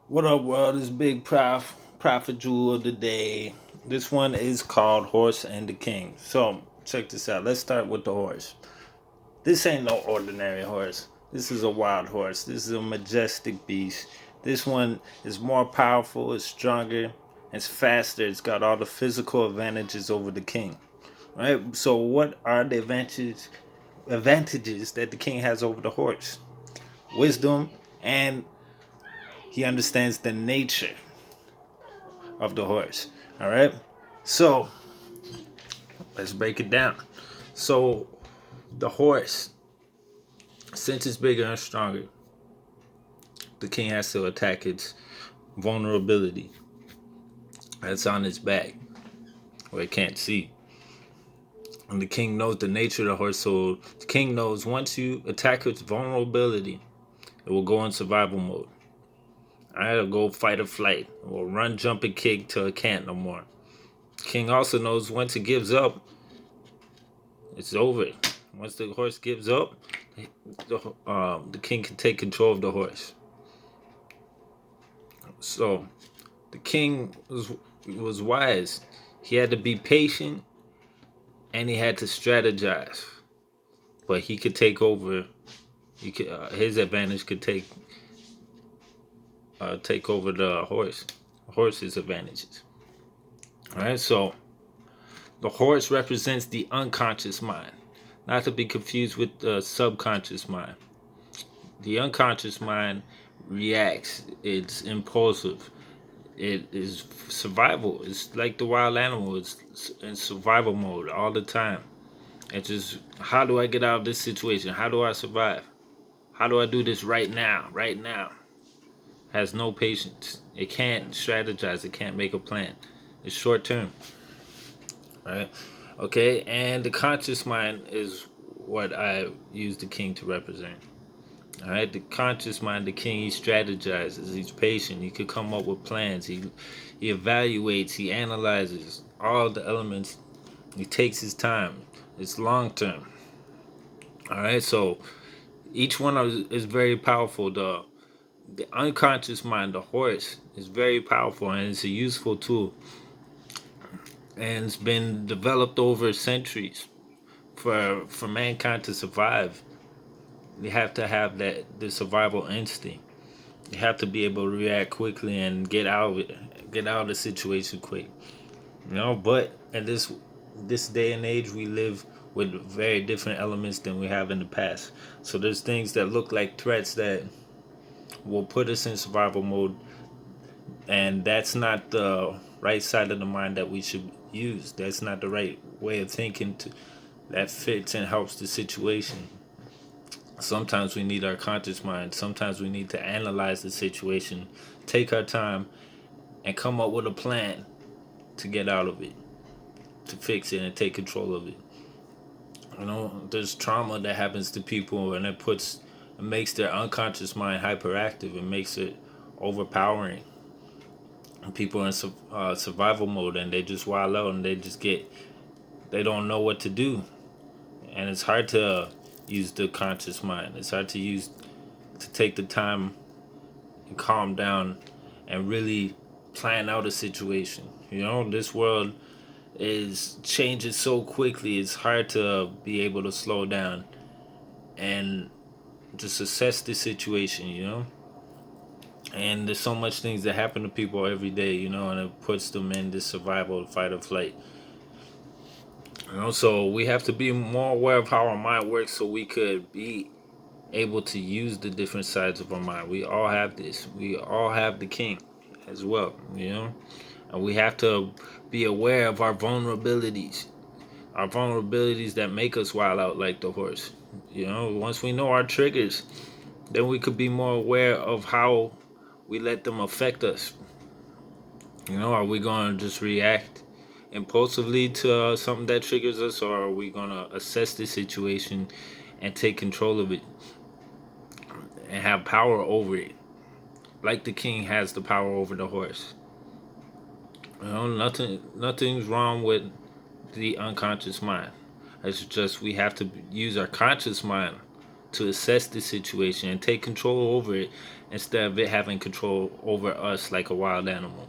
What up, world? This big prophet jewel of the day. This one is called Horse and the King. So check this out. Let's start with the horse. This ain't no ordinary horse. This is a wild horse. This is a majestic beast. This one is more powerful, it's stronger, it's faster, it's got all the physical advantages over the king. Right? So what are the advantages that the king has over the horse? Wisdom, and he understands the nature of the horse. All right. So let's break it down. So the horse, since it's bigger and stronger, the king has to attack its vulnerability that's on its back where it can't see. And the king knows the nature of the horse, so the king knows once you attack its vulnerability, it will go in survival mode. All right, it'll go fight or flight. It will run, jump, and kick till it can't no more. The king also knows once it gives up, it's over. Once the horse gives up, the king can take control of the horse. So the king was wise. He had to be patient and he had to strategize. But he could take over. His advantage could take over the horse's advantages. All right. So the horse represents the unconscious mind, not to be confused with the subconscious mind. The unconscious mind reacts. It's impulsive. It is survival. It's like the wild animal. It's in survival mode all the time. It's just, how do I get out of this situation? How do I survive? How do I do this right now? Right now. Has no patience. It can't strategize. It can't make a plan. It's short term. Right? Okay. And the conscious mind is what I use the king to represent. All right, the conscious mind, the king, he strategizes. He's patient. He could come up with plans. He evaluates. He analyzes all the elements. He takes his time. It's long term. All right, so each one is very powerful. The unconscious mind, the horse, is very powerful and it's a useful tool. And it's been developed over centuries for mankind to survive. You have to have the survival instinct. You have to be able to react quickly and get out of the situation quick. But in this day and age, we live with very different elements than we have in the past. So there's things that look like threats that will put us in survival mode, and that's not the right side of the mind that we should use. That's not the right way of thinking that fits and helps the situation. Sometimes we need our conscious mind. Sometimes we need to analyze the situation, take our time, and come up with a plan to get out of it, to fix it and take control of it. There's trauma that happens to people and it makes their unconscious mind hyperactive. It makes it overpowering. And people are in survival mode and they just wild out and they don't know what to do. And it's hard to use the conscious mind. It's hard to take the time and calm down and really plan out a situation. This world is changing so quickly. It's hard to be able to slow down and just assess the situation. And there's so much things that happen to people every day, and it puts them in this survival, fight or flight. So we have to be more aware of how our mind works so we could be able to use the different sides of our mind. We all have this. We all have the king as well. And we have to be aware of our vulnerabilities that make us wild out like the horse. Once we know our triggers, then we could be more aware of how we let them affect us. Are we going to just react impulsively to something that triggers us, or are we going to assess the situation and take control of it and have power over it, like the king has the power over the horse? Nothing's wrong with the unconscious mind. It's just we have to use our conscious mind to assess the situation and take control over it instead of it having control over us like a wild animal.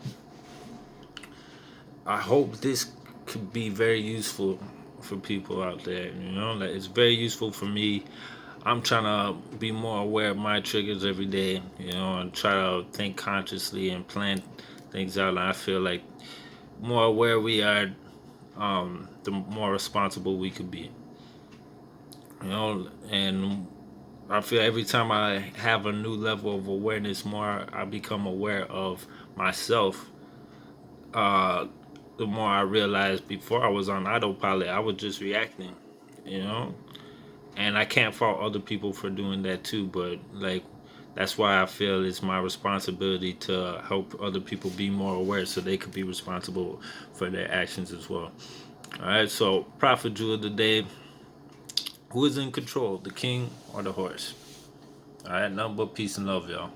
I hope this could be very useful for people out there. Like it's very useful for me. I'm trying to be more aware of my triggers every day, and try to think consciously and plan things out. And I feel like more aware we are, the more responsible we could be. And I feel every time I have a new level of awareness, more I become aware of myself. Uh, the more I realized before I was on autopilot, I was just reacting, you know. And I can't fault other people for doing that too, but like that's why I feel it's my responsibility to help other people be more aware so they could be responsible for their actions as well. All right, so prophet jewel of the day: who is in control, the king or the horse? All right, nothing but peace and love, y'all.